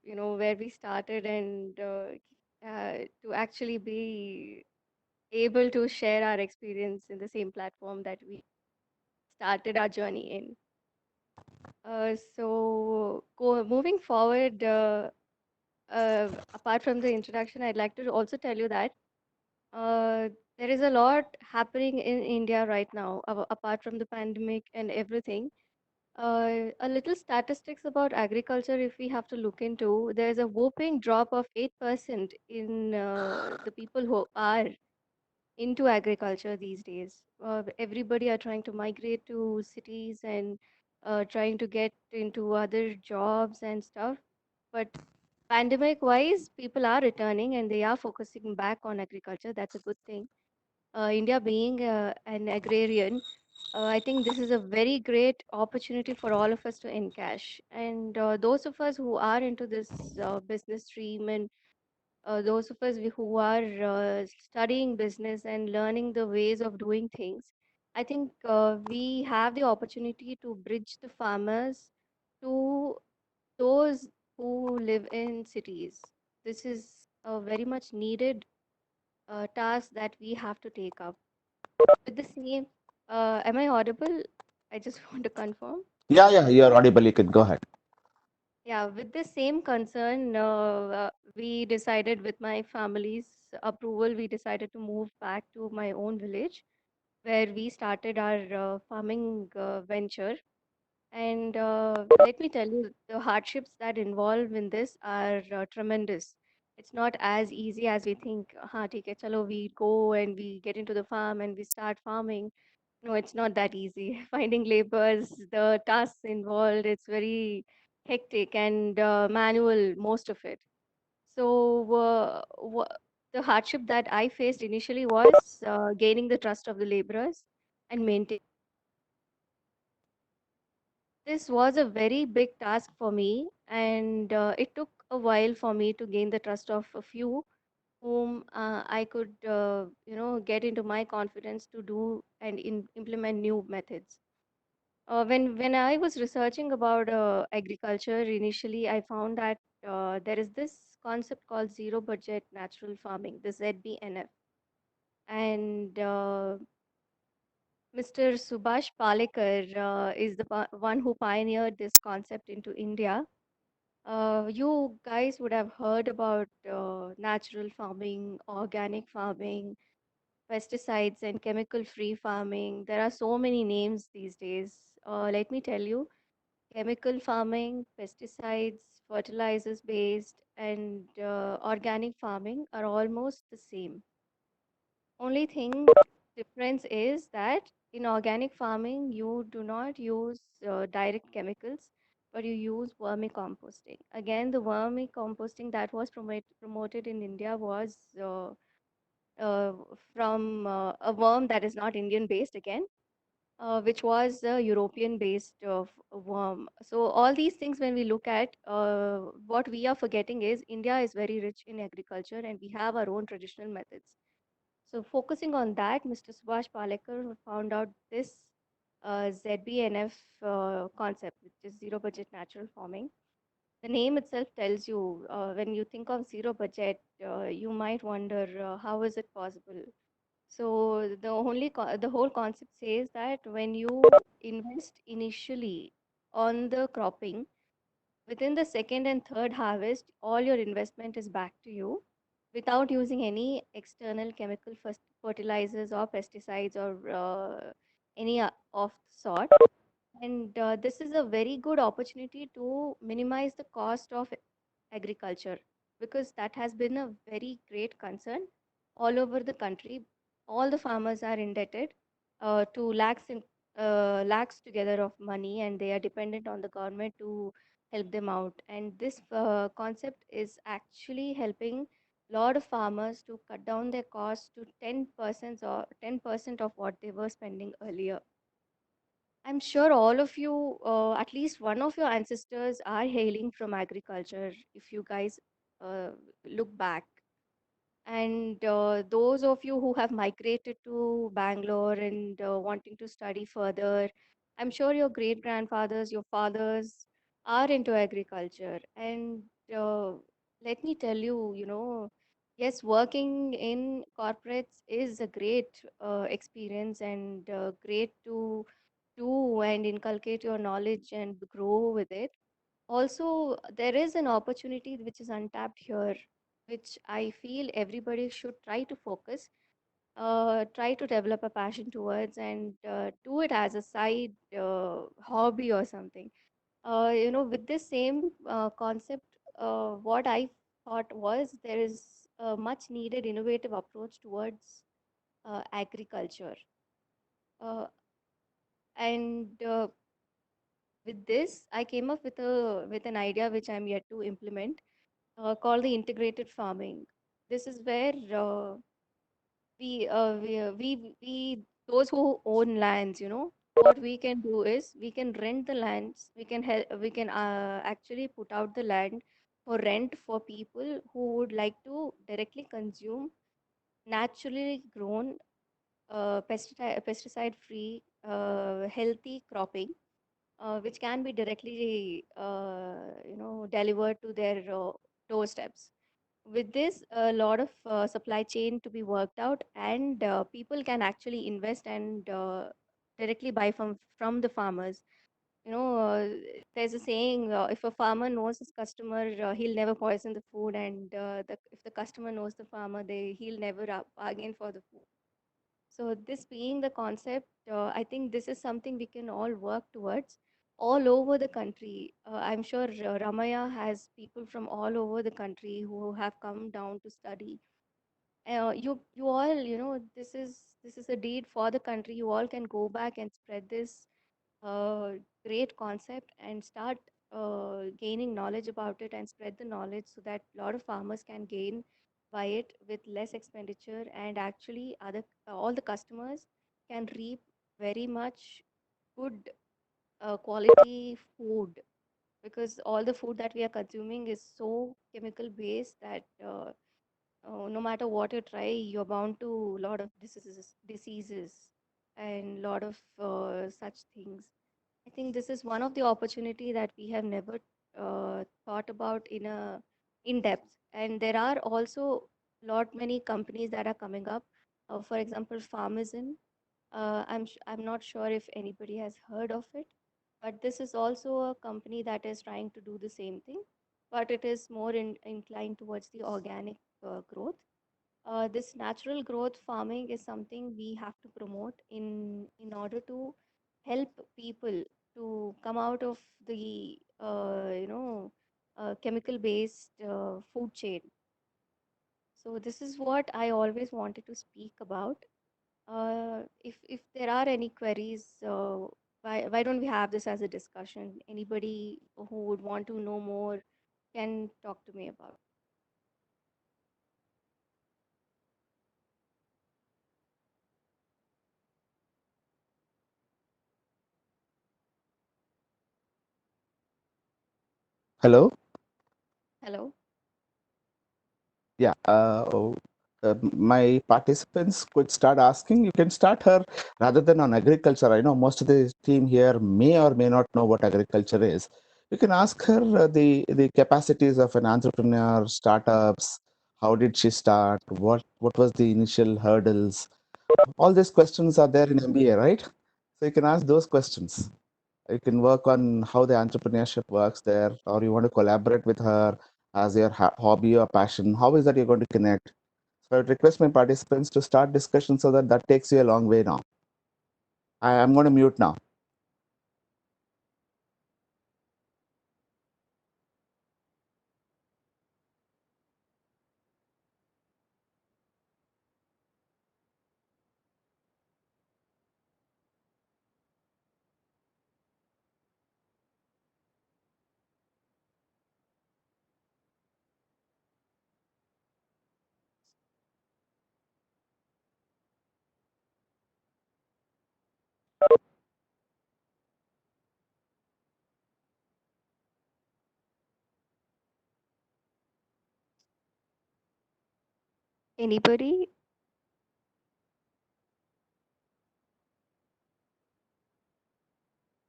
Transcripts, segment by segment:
where we started and to actually be able to share our experience in the same platform that we started our journey in. Moving forward, apart from the introduction, I'd like to also tell you that uh, there is a lot happening in India right now, apart from the pandemic and everything. A little statistics about agriculture, if we have to look into, there's a whopping drop of 8% in the people who are into agriculture these days. Everybody are trying to migrate to cities and trying to get into other jobs and stuff. But pandemic wise, people are returning and they are focusing back on agriculture. That's a good thing. India being an agrarian, I think this is a very great opportunity for all of us to encash. And those of us who are into this business stream and those of us who are studying business and learning the ways of doing things, I think we have the opportunity to bridge the farmers to those who live in cities. This is a very much needed task that we have to take up. With the same, am I audible? I just want to confirm. Yeah, yeah, you're audible. You can go ahead. Yeah, with the same concern, we decided with my family's approval, we decided to move back to my own village where we started our farming venture. And let me tell you, the hardships that involve in this are tremendous. It's not as easy as we think. हाँ ठीक है चलो we go and we get into the farm and we start farming. No, it's not that easy. Finding laborers, the tasks involved, it's very hectic and manual, most of it. So, the hardship that I faced initially was gaining the trust of the laborers and maintaining. This was a very big task for me, and it took a while for me to gain the trust of a few whom I could, get into my confidence to do and implement new methods. When I was researching about agriculture initially, I found that there is this concept called zero budget natural farming, the ZBNF, and Mr. Subhash Palekar is the one who pioneered this concept into India. You guys would have heard about natural farming, organic farming, pesticides, and chemical-free farming. There are so many names these days. Let me tell you. Chemical farming, pesticides, fertilizers based, and organic farming are almost the same. Only thing difference is that in organic farming, you do not use direct chemicals, but you use vermicomposting. Again, the vermicomposting that was promoted in India was uh, from a worm that is not Indian based again, which was a European based worm. So, all these things, when we look at what we are forgetting is India is very rich in agriculture and we have our own traditional methods. So, focusing on that, Mr. Subhash Palekar found out this ZBNF concept, which is zero budget natural farming. The name itself tells you when you think of zero budget, you might wonder how is it possible. So the whole concept says that when you invest initially on the cropping, within the second and third harvest, all your investment is back to you without using any external chemical fertilizers or pesticides or any of sort. And this is a very good opportunity to minimize the cost of agriculture because that has been a very great concern all over the country. All the farmers are indebted to lakhs together of money, and they are dependent on the government to help them out. And this concept is actually helping a lot of farmers to cut down their costs to 10% or 10% of what they were spending earlier. I'm sure all of you, at least one of your ancestors, are hailing from agriculture. If you guys uh, look back, and those of you who have migrated to Bangalore and wanting to study further, I'm sure your great grandfathers, your fathers are into agriculture. And let me tell you, yes, working in corporates is a great experience and great to do and inculcate your knowledge and grow with it. Also, there is an opportunity which is untapped here, which I feel everybody should try to focus, try to develop a passion towards, and do it as a side hobby or something. With this same concept, what I thought was there is a much needed innovative approach towards agriculture. And with this, I came up with an idea which I'm yet to implement, called the integrated farming. This is where we those who own lands, what we can do is we can rent the lands. We can actually put out the land for rent for people who would like to directly consume naturally grown, pesticide free, healthy cropping, which can be directly delivered to their doorsteps. With this, a lot of supply chain to be worked out, and people can actually invest and directly buy from the farmers. There's a saying, if a farmer knows his customer, he'll never poison the food, and if the customer knows the farmer, he'll never bargain for the food. So this being the concept, I think this is something we can all work towards all over the country. I'm sure Ramaya has people from all over the country who have come down to study. You all, this is a deed for the country. You all can go back and spread this uh, great concept and start gaining knowledge about it and spread the knowledge so that a lot of farmers can gain by it with less expenditure, and actually other all the customers can reap very much good quality food, because all the food that we are consuming is so chemical based that no matter what you try, you're bound to a lot of diseases and lot of such things. I think this is one of the opportunity that we have never thought about in depth. And there are also lot many companies that are coming up. For example, Farmazon. I'm not sure if anybody has heard of it, but this is also a company that is trying to do the same thing, but it is more inclined towards the organic growth. This natural growth farming is something we have to promote in order to help people to come out of the chemical based food chain. So this is what I always wanted to speak about. If there are any queries, why don't we have this as a discussion? Anybody who would want to know more can talk to me about. Hello? Hello. Yeah. My participants could start asking. You can start her rather than on agriculture. I know most of the team here may or may not know what agriculture is. You can ask her the capacities of an entrepreneur, startups. How did she start? What was the initial hurdles? All these questions are there in MBA, right? So you can ask those questions. You can work on how the entrepreneurship works there, or you want to collaborate with her as your hobby or passion. How is that you're going to connect? So I would request my participants to start discussion so that that takes you a long way now. I'm going to mute now. Anybody?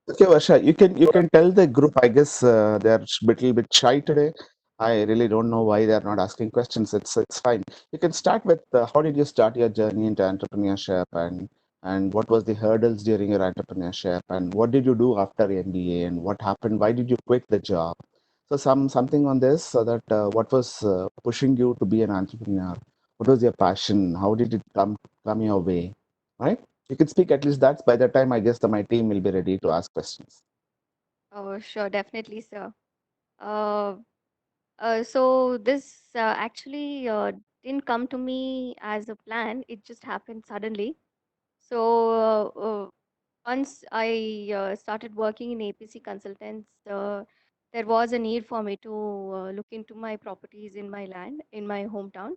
Okay, Varsha, you can tell the group. I guess they're a little bit shy today. I really don't know why they're not asking questions. It's fine. You can start with how did you start your journey into entrepreneurship, and what was the hurdles during your entrepreneurship, and what did you do after MBA, and what happened? Why did you quit the job? So something on this, so that what was pushing you to be an entrepreneur? What was your passion? How did it come your way? Right? You can speak at least that. By the time I guess my team will be ready to ask questions. Oh, sure, definitely, sir. Uh, so this actually didn't come to me as a plan. It just happened suddenly. So once I started working in APC Consultants, there was a need for me to look into my properties in my land, in my hometown.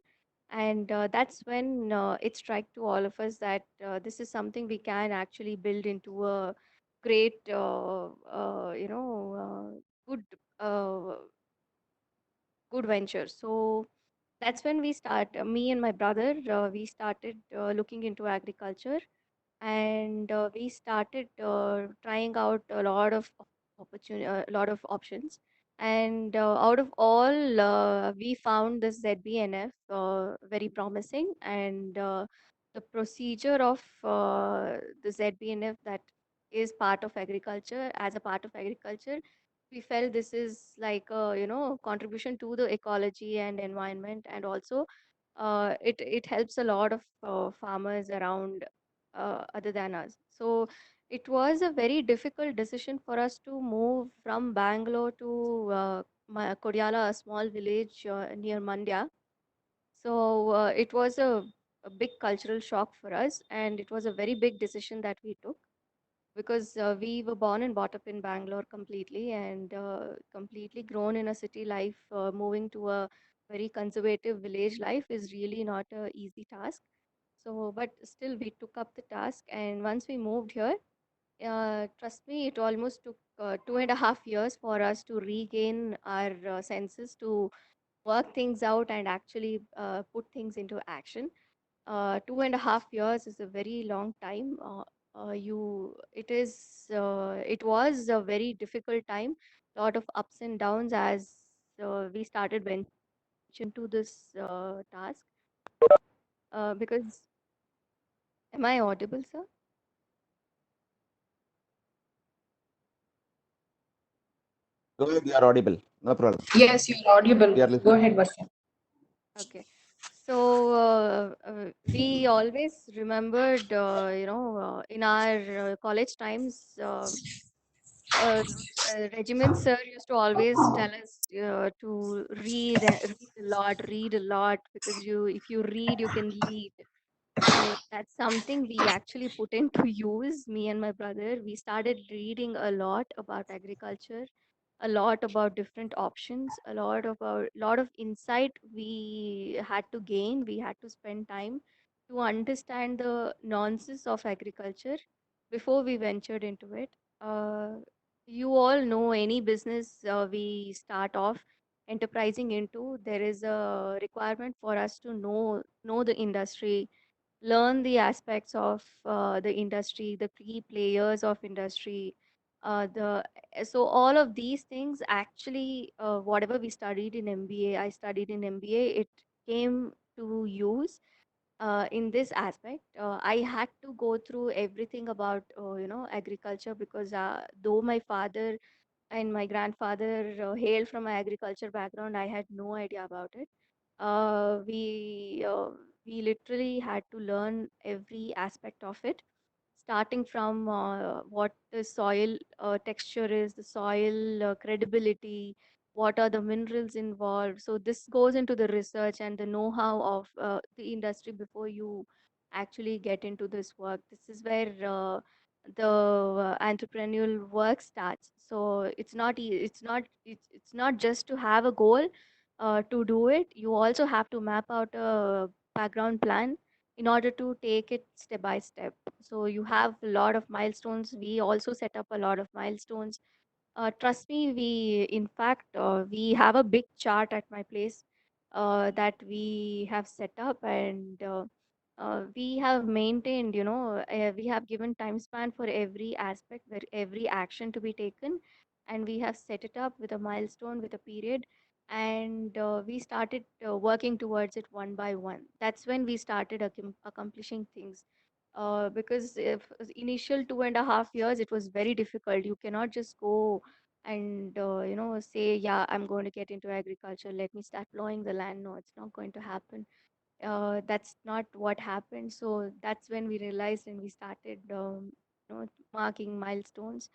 And that's when it struck to all of us that this is something we can actually build into a great, good, uh, good venture. So that's when me and my brother, we started looking into agriculture, and we started trying out a lot of options. And out of all, we found this ZBNF very promising, and the procedure of the ZBNF that is part of agriculture, as a part of agriculture, we felt this is like a contribution to the ecology and environment, and also it helps a lot of farmers around other than us. So it was a very difficult decision for us to move from Bangalore to Kodyala, a small village near Mandya. So it was a big cultural shock for us, and it was a very big decision that we took, because we were born and brought up in Bangalore completely, and completely grown in a city life. Moving to a very conservative village life is really not a easy task. So, but still, we took up the task, and once we moved here, trust me, it almost took 2.5 years for us to regain our senses, to work things out and actually put things into action. 2.5 years is a very long time. It was a very difficult time, lot of ups and downs as we started venturing into this task. Because, am I audible, sir? Go ahead, you are audible. No problem. Yes, you're audible. We are Go listening. ahead, Varsha. Okay. So we always remembered, in our college times, regiment sir used to always tell us to read a lot, because if you read, you can lead. So that's something we actually put into use, me and my brother. We started reading a lot about agriculture, a lot about different options, a lot of insight we had to gain. We had to spend time to understand the nuances of agriculture before we ventured into it. Uh, you all know, any business we start off enterprising into, there is a requirement for us to know the industry, learn the aspects of the industry, the key players of industry. So all of these things actually, whatever we studied in MBA, I studied in MBA, it came to use in this aspect. I had to go through everything about agriculture, because though my father and my grandfather hailed from an agriculture background, I had no idea about it. We literally had to learn every aspect of it, starting from what the soil texture is, the soil credibility, what are the minerals involved. So this goes into the research and the know-how of the industry before you actually get into this work. This is where the entrepreneurial work starts. So it's not just to have a goal to do it. You also have to map out a background plan in order to take it step by step. So you have a lot of milestones. We also set up a lot of milestones. Trust me, in fact, we have a big chart at my place that we have set up, and we have maintained, we have given time span for every aspect, where every action to be taken, and we have set it up with a milestone, with a period. and we started working towards it one by one. That's when we started accomplishing things. Because if initial 2.5 years, it was very difficult. You cannot just go and say, yeah, I'm going to get into agriculture. Let me start plowing the land. No, it's not going to happen. That's not what happened. So that's when we realized and we started, marking milestones.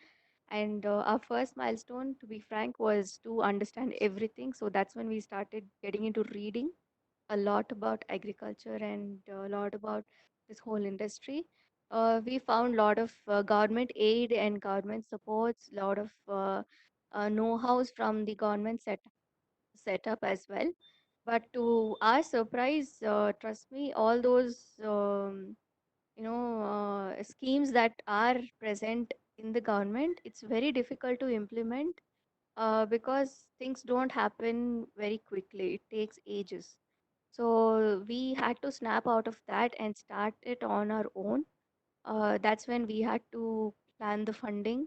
And our first milestone, to be frank, was to understand everything. So that's when we started getting into reading a lot about agriculture and a lot about this whole industry. We found a lot of government aid and government supports, a lot of know-hows from the government setup as well. But to our surprise, trust me, all those schemes that are present in the government, it's very difficult to implement because things don't happen very quickly. It takes ages. So we had to snap out of that and start it on our own. That's when we had to plan the funding,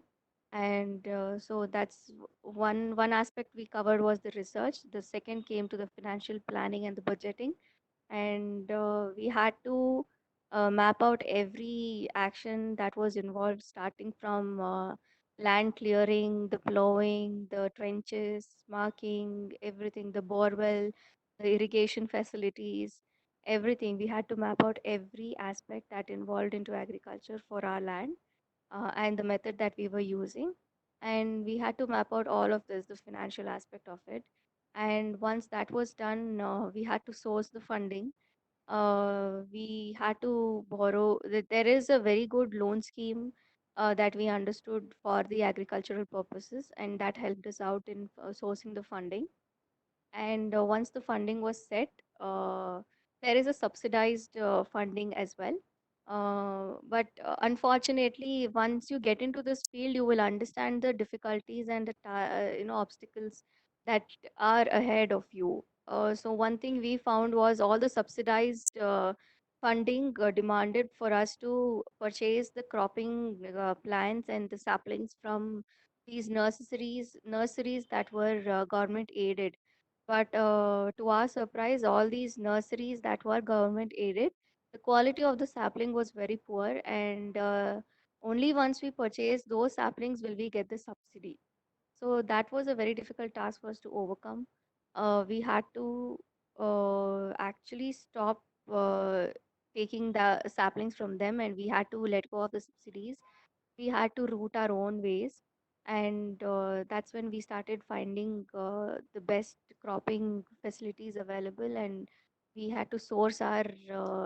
and so that's one aspect we covered was the research. The second came to the financial planning and the budgeting, and we had to map out every action that was involved, starting from land clearing, the plowing, the trenches, marking, everything, the borewell, the irrigation facilities, everything. We had to map out every aspect that involved into agriculture for our land, and the method that we were using. And we had to map out all of this, the financial aspect of it. And once that was done, we had to source the funding. We had to borrow. There is a very good loan scheme that we understood for the agricultural purposes, and that helped us out in sourcing the funding. And once the funding was set, there is a subsidized funding as well. But unfortunately, once you get into this field, you will understand the difficulties and the obstacles that are ahead of you. So one thing we found was all the subsidized funding demanded for us to purchase the cropping plants and the saplings from these nurseries that were government aided. But to our surprise, all these nurseries that were government aided, the quality of the sapling was very poor, and only once we purchase those saplings will we get the subsidy. So that was a very difficult task for us to overcome. We had to actually stop taking the saplings from them, and we had to let go of the subsidies. We had to route our own ways, and that's when we started finding the best cropping facilities available, and we had to source our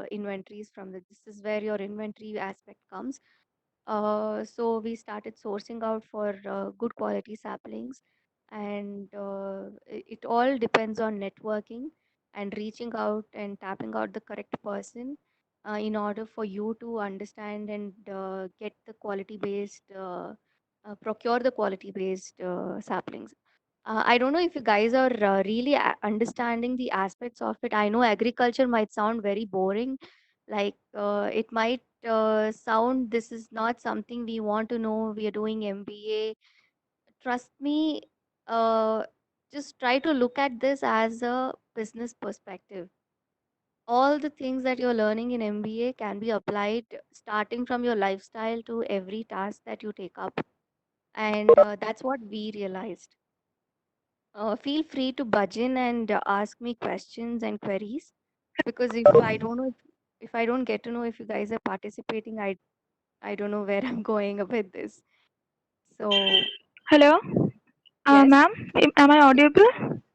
inventories from the this is where your inventory aspect comes. So we started sourcing out for good quality saplings, and it all depends on networking and reaching out and tapping out the correct person in order for you to understand and get the quality based, procure the quality based saplings. I don't know if you guys are really understanding the aspects of it. I know agriculture might sound very boring, like it might sound this is not something we want to know. We are doing MBA. Trust me, uh, just try to look at this as a business perspective. All the things that you're learning in MBA can be applied starting from your lifestyle to every task that you take up. And that's what we realized. Feel free to budge in and ask me questions and queries, because if I don't get to know if you guys are participating, I don't know where I'm going with this. So Hello, yes, ma'am. Am I audible?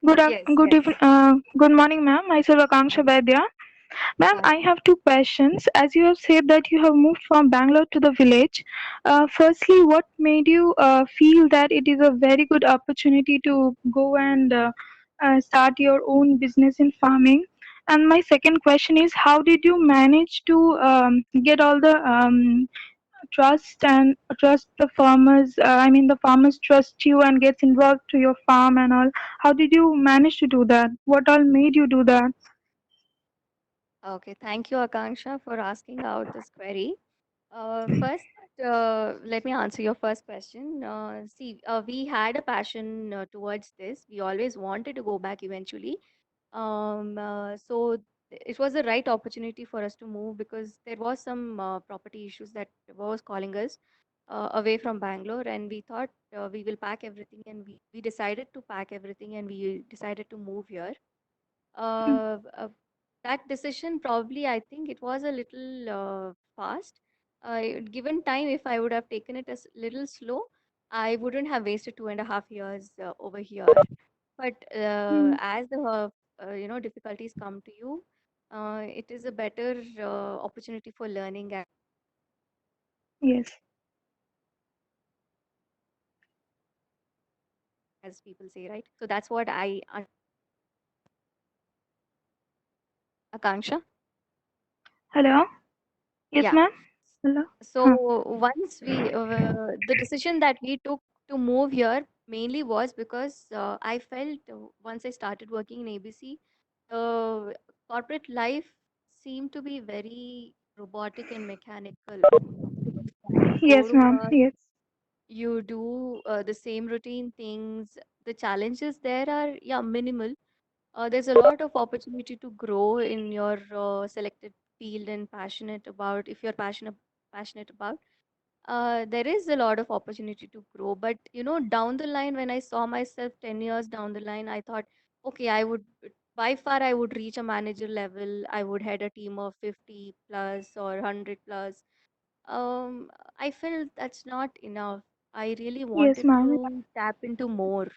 yes, yes. Good morning, ma'am. Myself Akanksha Morning. Baidia. Ma'am, I have two questions. As you have said that you have moved from Bangalore to the village, firstly, what made you feel that it is a very good opportunity to go and start your own business in farming? And my second question is, how did you manage to get all the trust the farmers? I mean, the farmers trust you and gets involved to your farm and all. How did you manage to do that? What all made you do that? Okay, thank you, Akanksha, for asking out this query. First. let me answer your first question. See, we had a passion towards this. We always wanted to go back eventually. So it was the right opportunity for us to move because there was some property issues that was calling us away from Bangalore, and we thought we will pack everything, and we decided to pack everything, and we decided to move here. Mm. That decision probably, I think it was a little fast. Given time, if I would have taken it as little slow, I wouldn't have wasted 2.5 years over here. But Mm. as the difficulties come to you, it is a better opportunity for learning, Yes. as people say, right? So that's what Akanksha. Hello. Yes, Yeah. ma'am. Hello. So Huh. once the decision that we took to move here mainly was because I felt once I started working in ABC, corporate life seemed to be very robotic and mechanical. To be frank, you go Yes, to ma'am. work, Yes. you do the same routine things. The challenges there are, yeah, minimal. There's a lot of opportunity to grow in your selected field and passionate about if you're passionate about there is a lot of opportunity to grow. But down the line, when I saw myself 10 years down the line, I thought, okay, I would by far I would reach a manager level. I would head a team of 50 plus or 100 plus. I felt that's not enough. I really Yes, wanted ma'am. to tap into more.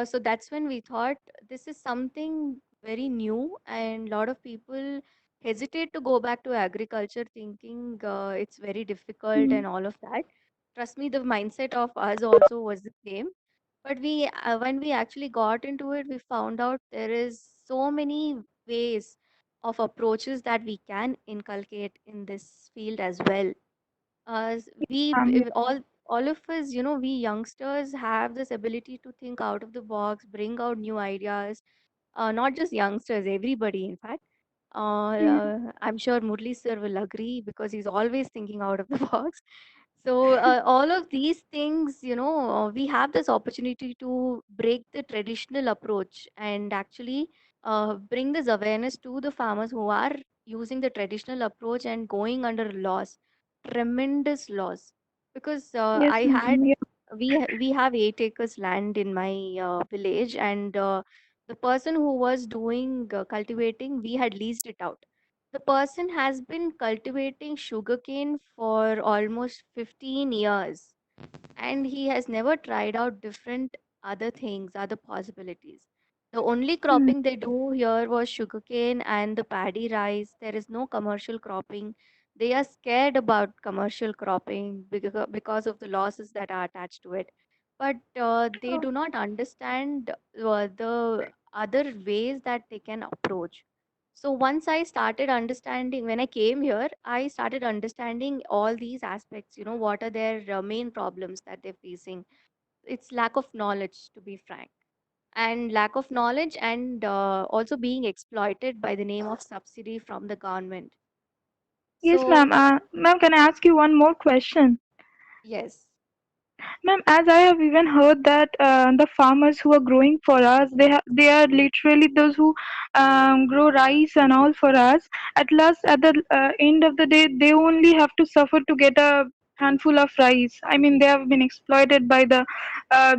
So that's when we thought this is something very new, and a lot of people hesitate to go back to agriculture, thinking it's very difficult Mm. and all of that. Trust me, the mindset of us also was the same. But when we actually got into it, we found out there is so many ways of approaches that we can inculcate in this field as well. Yes. All of us, we youngsters have this ability to think out of the box, bring out new ideas. Not just youngsters, everybody, in fact. Mm. I'm sure Murli sir will agree because he's always thinking out of the box. So all of these things, we have this opportunity to break the traditional approach and actually bring this awareness to the farmers who are using the traditional approach and going under loss, tremendous loss. Because Yes, ma'am. Yeah. we have 8 acres land in my village, and the person who was doing cultivating, we had leased it out. The person has been cultivating sugarcane for almost 15 years, and he has never tried out different other things, other possibilities. The only Mm. cropping they do here was sugarcane and the paddy rice. There is no commercial cropping. They are scared about commercial cropping because of the losses that are attached to it. But they Oh. do not understand the other ways that they can approach. So once I started understanding, when I came here, I started understanding all these aspects. What are their main problems that they're facing? It's lack of knowledge, to be frank, and lack of knowledge, and also being exploited by the name of subsidy from the government. Yes, So, ma'am. Ma'am, can I ask you one more question? yes, Ma'am, as I have even heard that the farmers who are growing for us, they are literally those who grow rice and all for us. At last, at the end of the day, they only have to suffer to get a handful of rice. I mean, they have been exploited by the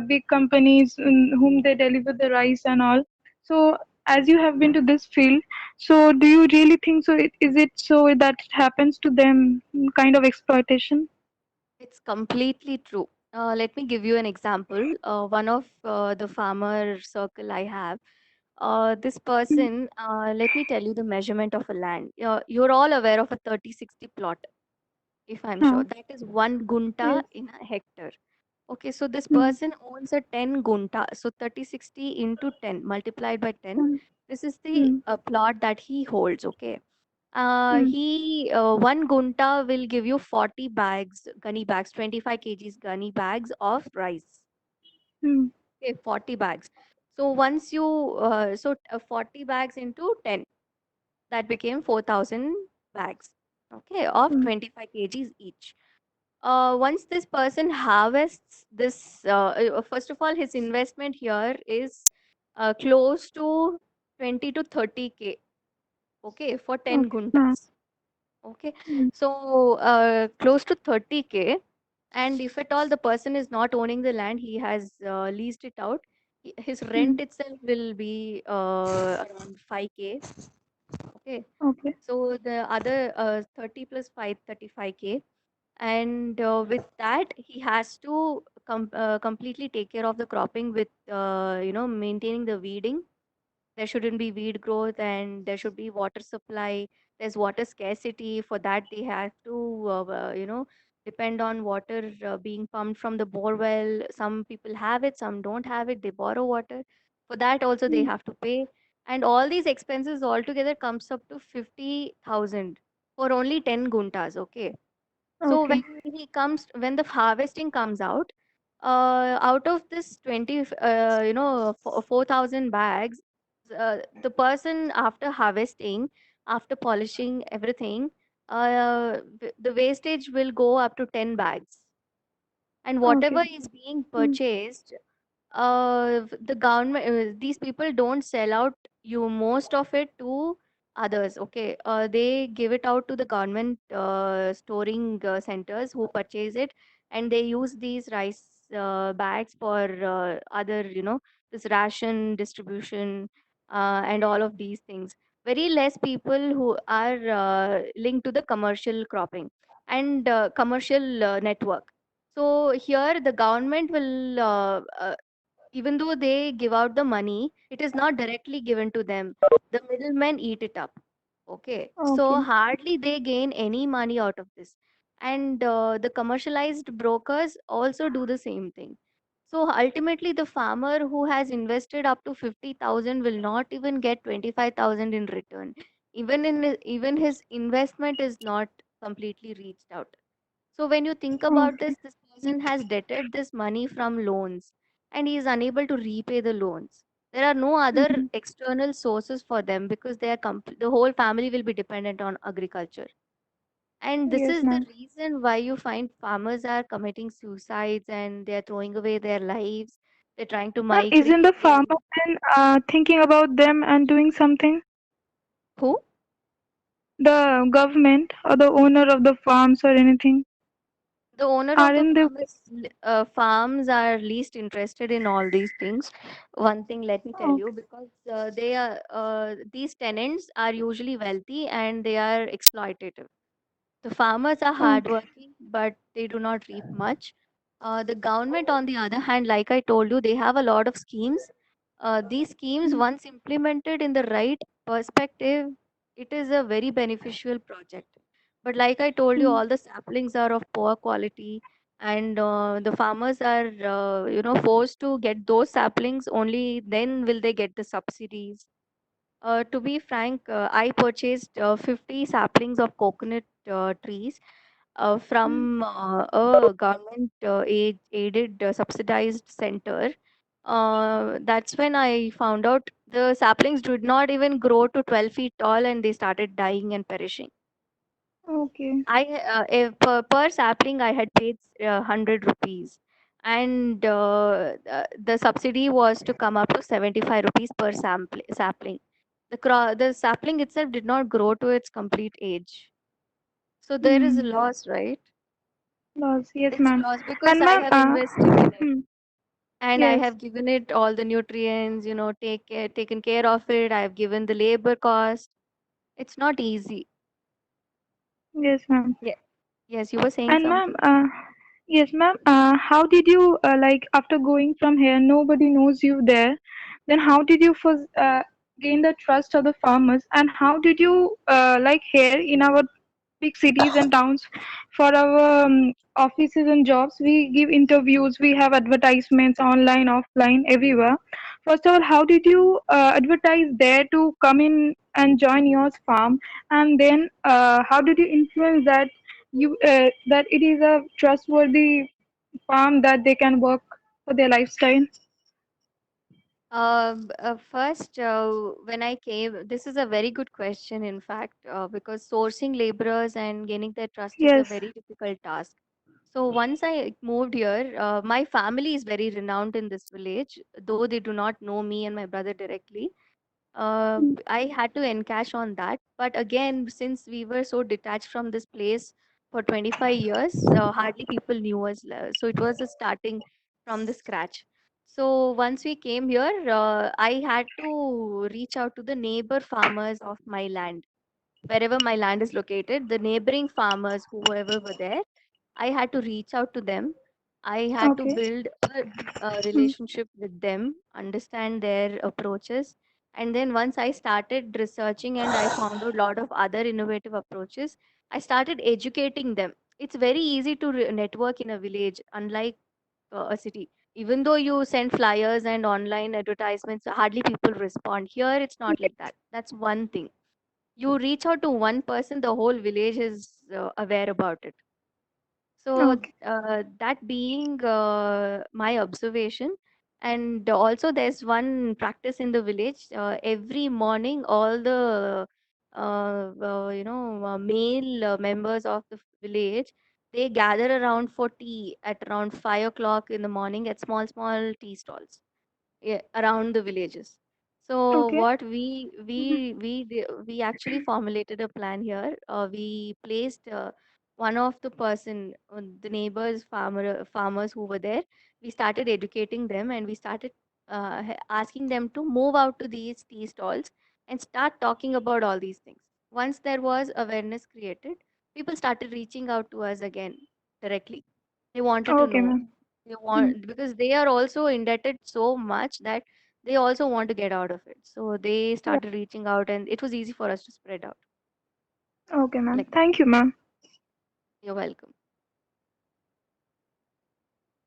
big companies whom they deliver the rice and all. So, as you have been to this field, so do you really think so? Is it so that it happens to them, kind of exploitation? it's completely true. Let me give you an example. One of the farmer circle I have, this Mm. person, let me tell you the measurement of a land. You're all aware of a 30-60 plot, if I'm Huh. sure. That is one gunta Yes. in a hectare. Okay, so this Mm. person owns a 10 gunta. So 30-60 into 10 multiplied by 10. Mm. This is the Mm. plot that he holds. Okay. Mm. He One gunta will give you 40 bags, gunny bags, 25 kgs gunny bags of rice. Mm. Okay, 40 bags. So 40 bags into 10, that became 4,000 bags. Okay, of Mm. 25 kgs each. Once this person harvests this, first of all, his investment here is close to 20 to 30K, okay, for 10 Okay, ma'am. guntas. Okay, Mm, so close to 30K. And if at all the person is not owning the land, he has leased it out, his rent mm, itself will be around 5K. Okay, okay. so the other 30 plus 5, 35K. And with that, he has to completely take care of the cropping with, maintaining the weeding. There shouldn't be weed growth, and there should be water supply. There's water scarcity. For that, they have to depend on water being pumped from the bore well. Some people have it, some don't have it, they borrow water. For that also they Mm, have to pay, and all these expenses altogether comes up to 50,000 for only 10 guntas. Okay, so okay. when the harvesting comes out, out of this 20, 4,000 bags, the person after harvesting, after polishing everything, the wastage will go up to 10 bags. And Okay. whatever is being Mm, purchased, the government, these people don't sell out you most of it to others. Okay, they give it out to the government storing centers who purchase it, and they use these rice bags for other, this ration distribution, and all of these things. Very less people who are linked to the commercial cropping and commercial network. So here the government will, even though they give out the money, it is not directly given to them. The middlemen eat it up. Okay, so okay. hardly they gain any money out of this. And the commercialized brokers also do the same thing. So ultimately, the farmer who has invested up to 50,000 will not even get 25,000 in return. Even his investment is not completely reached out. So when you think about Okay. this person has debted this money from loans, and he is unable to repay the loans. There are no other Mm, external sources for them because the whole family will be dependent on agriculture. And this yes, is the ma'am. reason why you find farmers are committing suicides and they're throwing away their lives. They're trying to Ma'am, isn't the migrate. farmer then thinking about them and doing something? Who? The government or the owner of the farms or anything? The owner of the Aren't they? farms are least interested in all these things. One thing, let me tell you, Okay. because these tenants are usually wealthy and they are exploitative. The farmers are Okay. hardworking, but they do not reap much. The government, on the other hand, like I told you, they have a lot of schemes. These schemes, Mm, once implemented in the right perspective, it is a very beneficial project. But like I told you, mm, all the saplings are of poor quality, and the farmers are, forced to get those saplings. Only then will they get the subsidies. To be frank, I purchased 50 saplings of coconut trees mm. from a government aided subsidized center. That's when I found out the saplings did not even grow to 12 feet tall and they started dying and perishing. Okay. If, per sapling, I had paid 100 rupees. And the subsidy was to come up to 75 rupees per sapling. The sapling itself did not grow to its complete age. So there is a Mm. loss, right? Loss. Yes, It's ma'am. loss because And I ma'am, have invested in it hmm, and I yes, have given it all the nutrients, taken care of it. I have given the labor cost. It's not easy. yes, ma'am. Yeah. Yes, you were saying And ma'am, something? yes, ma'am. How did you like after going from here? Nobody knows you there. Then how did you first gain the trust of the farmers? And how did you like here in our big cities and towns for our offices and jobs? We give interviews. We have advertisements online, offline, everywhere. First of all, how did you advertise there to come in and join your farm? And then how did you influence that that it is a trustworthy farm that they can work for their lifestyle? First, when I came, this is a very good question, in fact, because sourcing laborers and gaining their trust is a Yes. very difficult task. So once I moved here, my family is very renowned in this village, though they do not know me and my brother directly. I had to encash on that. But again, since we were so detached from this place for 25 years, hardly people knew us. So it was a starting from the scratch. So once we came here, I had to reach out to the neighbor farmers of my land. Wherever my land is located, the neighboring farmers, whoever were there, I had to reach out to them. I had to Okay. build a Mm. relationship with them, understand their approaches. And then once I started researching and I found a lot of other innovative approaches, I started educating them. It's very easy to network in a village, unlike a city. Even though you send flyers and online advertisements, hardly people respond. Here, it's not like that. That's one thing. You reach out to one person, the whole village is aware about it. So Okay. that being my observation, and also there's one practice in the village. Every morning, all the male members of the village, they gather around for tea at around 5 o'clock in the morning at small small tea stalls, yeah, around the villages. So Okay. what Mhm. we actually formulated a plan here. We placed one of the person, the neighbors, farmers who were there. We started educating them, and we started asking them to move out to these tea stalls and start talking about all these things. Once there was awareness created, people started reaching out to us again directly. They wanted to Okay, know. ma'am. They Mm. want, because they are also indebted so much that they also want to get out of it. So they Yeah. started reaching out, and it was easy for us to spread out Okay, ma'am. like that. Thank you, ma'am. You're welcome.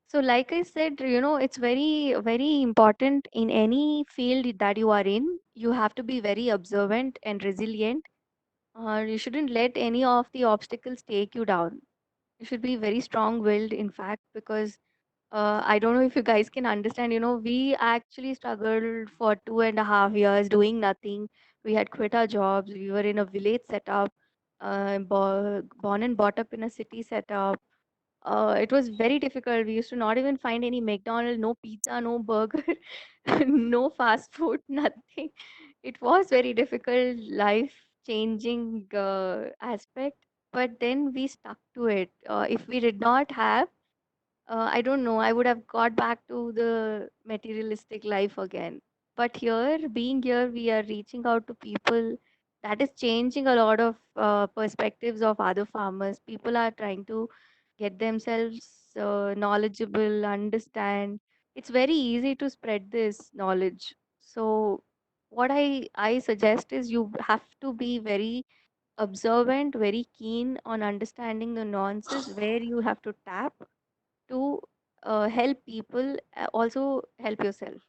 So, like I said, it's very, very important in any field that you are in. You have to be very observant and resilient. You shouldn't let any of the obstacles take you down. You should be very strong-willed, in fact, because I don't know if you guys can understand. We actually struggled for 2.5 years doing nothing. We had quit our jobs. We were in a village setup, born and brought up in a city setup. It was very difficult. We used to not even find any McDonald's, no pizza, no burger, no fast food, nothing. It was very difficult, life changing aspect. But then we stuck to it. If we did not have, I don't know, I would have got back to the materialistic life again. But here, being here, we are reaching out to people. That is changing a lot of perspectives of other farmers. People are trying to get themselves knowledgeable, understand. It's very easy to spread this knowledge. So, what I suggest is you have to be very observant, very keen on understanding the nuances where you have to tap to help people, also help yourself.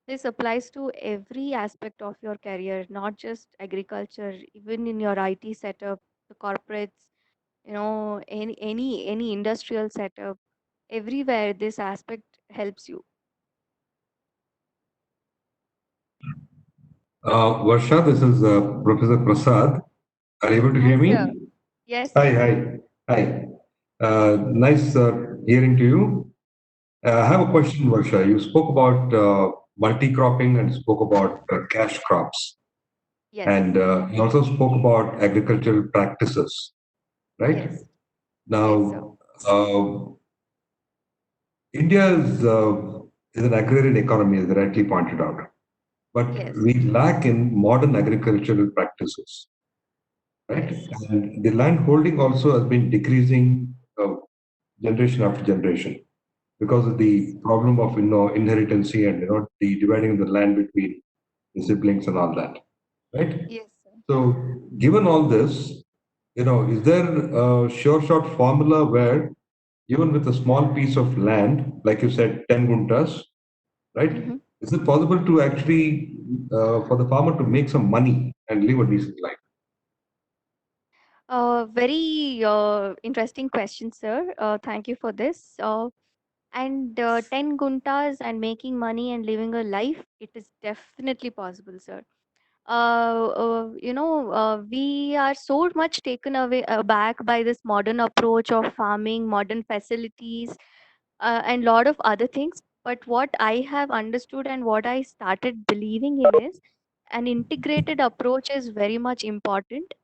This applies to every aspect of your career, not just agriculture, even in your IT setup, the corporates, any industrial setup, everywhere this aspect helps you. Varsha, this is Professor Prasad. Are you able to Hi, hear sir. me? Yes, Hi, yes. hi, hi. Nice hearing to you. I have a question, Varsha. You spoke about multi-cropping and spoke about cash crops, Yes, and you also spoke about agricultural practices, right? yes, yes, sir. Now, India is an agrarian economy, as rightly pointed out, but Yes, we lack in modern agricultural practices, right? yes, And the land holding also has been decreasing generation after generation because of yes, the problem of inheritancy and the dividing of the land between the siblings and all that, right? yes, sir. So, given all this, is there a sure shot formula where even with a small piece of land, like you said, 10 guntas, right? Mm-hmm. Is it possible to actually, for the farmer to make some money and live a decent life? Very interesting question, sir. Thank you for this. And 10 guntas and making money and living a life, it is definitely possible, sir. we are so much taken away aback by this modern approach of farming, modern facilities, and lot of other things. But what I have understood and what I started believing in is an integrated approach is very much important.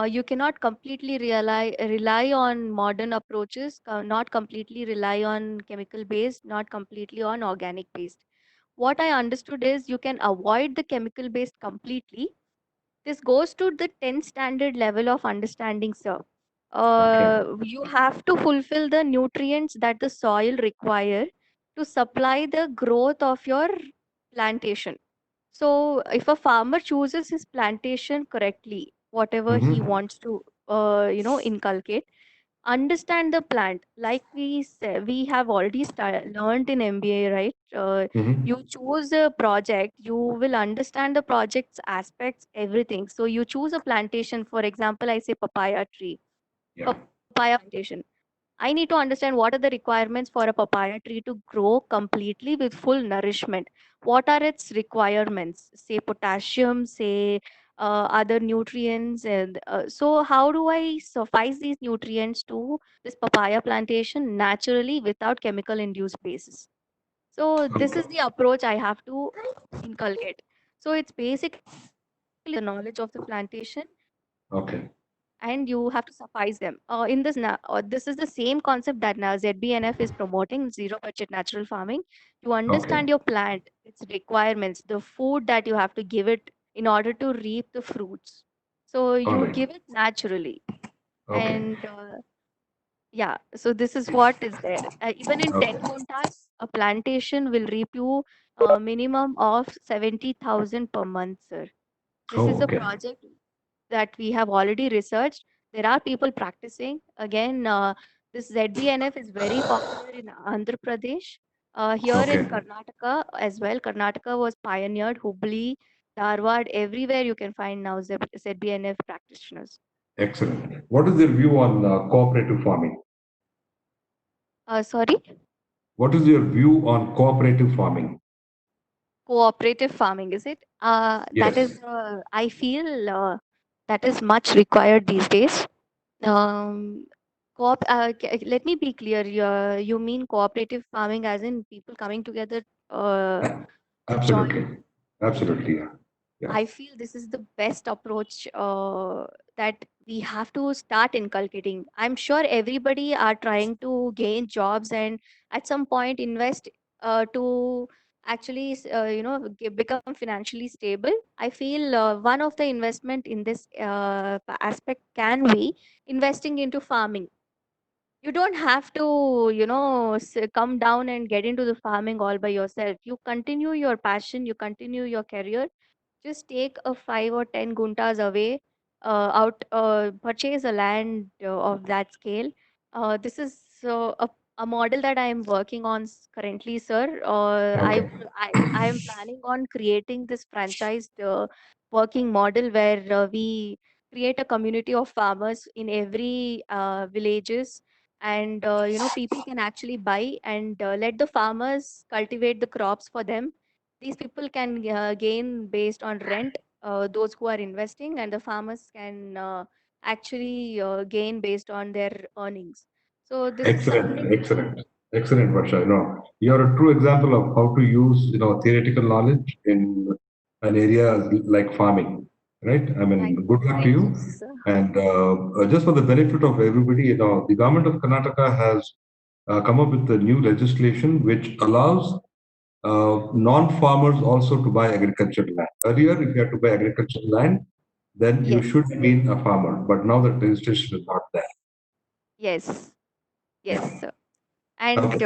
You cannot completely rely on modern approaches, not completely rely on chemical based, not completely on organic based. What I understood is you can avoid the chemical based completely. This goes to the 10th standard level of understanding, sir. Okay. You have to fulfill the nutrients that the soil require to supply the growth of your plantation. So, if a farmer chooses his plantation correctly, whatever he Mm-hmm. wants to, inculcate, understand the plant. Like we say, we have already learned in MBA, right? Mm-hmm. You choose a project, you will understand the project's aspects, everything. So, you choose a plantation. For example, I say papaya tree, Yeah. papaya plantation. I need to understand what are the requirements for a papaya tree to grow completely with full nourishment. What are its requirements? Say potassium, say other nutrients. And so, how do I suffice these nutrients to this papaya plantation naturally without chemical induced basis? So, this Okay. is the approach I have to inculcate. So, it's basically the knowledge of the plantation Okay. and you have to suffice them. This is the same concept that now ZBNF is promoting, zero budget natural farming. You Okay. understand your plant, its requirements, the food that you have to give it in order to reap the fruits. So All you right. give it naturally. Okay. And yeah, so this is what is there. Even in 10 Okay. guntas, a plantation will reap you a minimum of 70,000 per month, sir. This is Oh, a okay. project that we have already researched. There are people practicing. Again, this ZBNF is very popular in Andhra Pradesh. Here Okay. in Karnataka as well. Karnataka was pioneered. Hubli, Dharwad, everywhere you can find now ZBNF practitioners. Excellent. What is your view on cooperative farming? Sorry, What is your view on cooperative farming? cooperative farming, is it? That Yes. is, I feel that is much required these days. Um, Let me be clear. You mean cooperative farming as in people coming together A- to join? Absolutely. Absolutely. Yeah. Yeah. I feel this is the best approach that we have to start inculcating. I'm sure everybody are trying to gain jobs and at some point invest to actually, become financially stable. I feel one of the investment in this aspect can be investing into farming. You don't have to, come down and get into the farming all by yourself. You continue your passion, you continue your career, just take a 5 or 10 guntas away, purchase a land of that scale. This is a model that I am working on currently, sir. Okay. I am planning on creating this franchised working model where we create a community of farmers in every villages, and people can actually buy and let the farmers cultivate the crops for them. These people can gain based on rent, those who are investing, and the farmers can actually gain based on their earnings. So this is Excellent. something. Excellent. Excellent, Varsha. You're a true example of how to use, theoretical knowledge in an area like farming, right? I Thank mean, good luck to thank you, you. sir. And just for the benefit of everybody, the government of Karnataka has come up with a new legislation which allows non-farmers also to buy agricultural land. Earlier, if you had to buy agricultural land, then you Yes, should have been a farmer. But now the registration is not there. yes, yes, Yeah. sir. And Okay.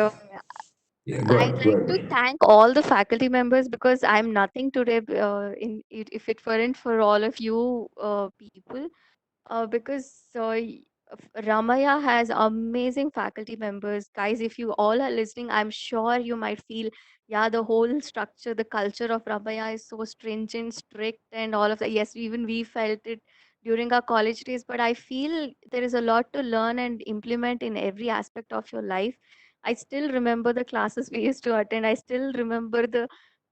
Yeah. Go I'd ahead. Go like to ahead. thank all the faculty members because I'm nothing today. If it weren't for all of you people, because Ramaya has amazing faculty members. Guys, if you all are listening, I'm sure you might feel, yeah, the whole structure, the culture of Ramaya is so stringent, strict, and all of that. Yes, even we felt it during our college days, but I feel there is a lot to learn and implement in every aspect of your life. I still remember the classes we used to attend. I still remember the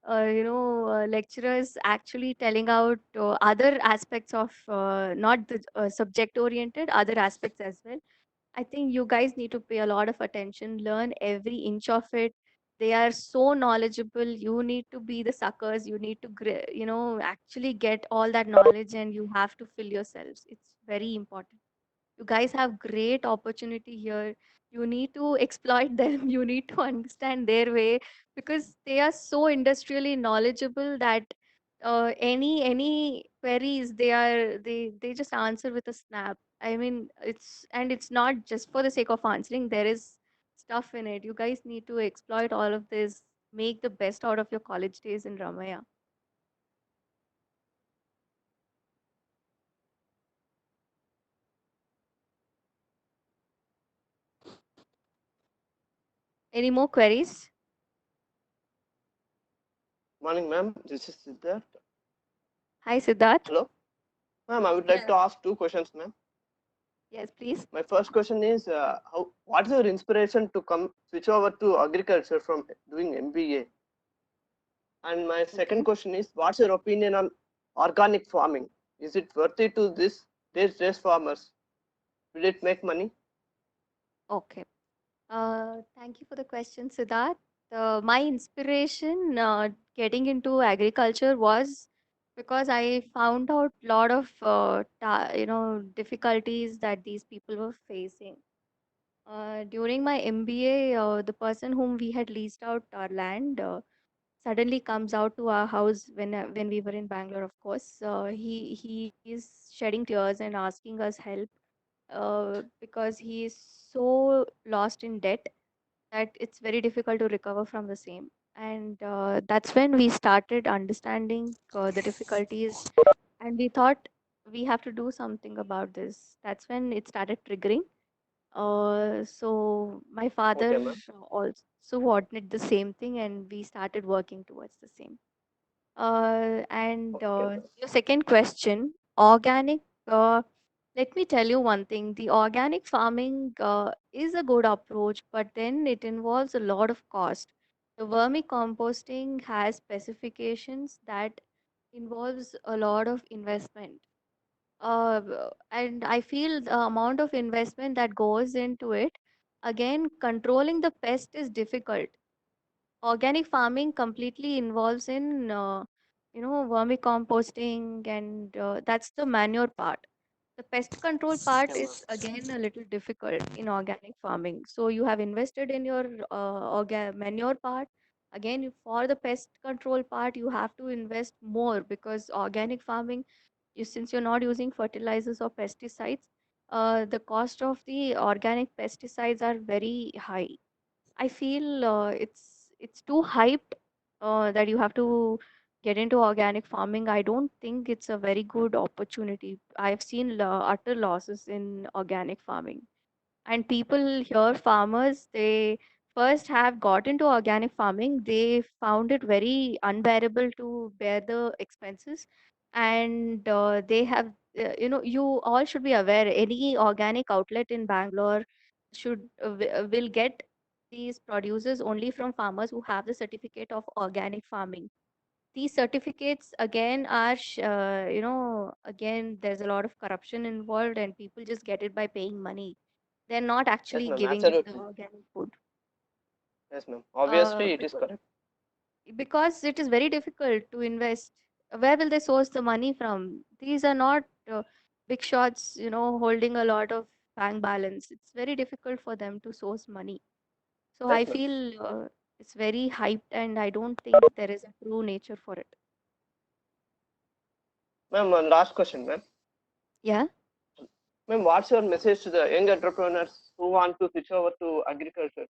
lecturers actually telling out other aspects of not the subject oriented, other aspects as well. I think you guys need to pay a lot of attention, learn every inch of it. They are so knowledgeable. You need to be the suckers. You need to, actually get all that knowledge and you have to fill yourselves. It's very important. You guys have great opportunity here. You need to exploit them. You need to understand their way because they are so industrially knowledgeable that any queries they just answer with a snap. I mean, it's not just for the sake of answering. There is stuff in it. You guys need to exploit all of this. Make the best out of your college days in Ramaya. Any more queries? Morning, ma'am. This is Siddharth. Hi, Siddharth. Hello, ma'am. I would like to ask two questions, ma'am. Yes, please. My first question is, what is your inspiration to come switch over to agriculture from doing MBA? And my second question is, what's your opinion on organic farming? Is it worthy to these farmers? Will it make money? Okay. Thank you for the question, Siddharth. My inspiration getting into agriculture was because I found out a lot of difficulties that these people were facing. During my MBA, the person whom we had leased out our land suddenly comes out to our house when we were in Bangalore. Of course, he is shedding tears and asking us help because he is so lost in debt that it's very difficult to recover from the same. And that's when we started understanding the difficulties, and we thought we have to do something about this. That's when it started triggering. So my Okay, father ma'am. also wanted the same thing, and we started working towards the same. And Okay, ma'am. your second question, organic. Let me tell you one thing. The organic farming is a good approach, but then it involves a lot of cost. The vermicomposting has specifications that involves a lot of investment. And I feel the amount of investment that goes into it, again, controlling the pest is difficult. Organic farming completely involves in vermicomposting, and that's the manure part. The pest control part Okay, ma'am. is again a little difficult in organic farming. So you have invested in your manure part. Again, for the pest control part, you have to invest more because organic farming, since you're not using fertilizers or pesticides, the cost of the organic pesticides are very high. I feel it's too hyped that you have to get into organic farming. I don't think it's a very good opportunity. I've seen utter losses in organic farming. And people here, farmers, they first have got into organic farming. They found it very unbearable to bear the expenses. And they have, you all should be aware, any organic outlet in Bangalore will get these produces only from farmers who have the certificate of organic farming. These certificates again are, again, there's a lot of corruption involved and people just get it by paying money. They're not Yes, actually ma'am. giving you the Absolutely. organic food. Yes, ma'am. Uh, Obviously, it is because, correct. because it is very difficult to invest. Where will they source the money from? These are not big shots, holding a lot of bank balance. It's very difficult for them to source money. So I Yes, ma'am. feel it's very hyped, and I don't think there is a true nature for it. Ma'am, one last question, ma'am. Yeah. Ma'am, what's your message to the young entrepreneurs who want to switch over to agriculture?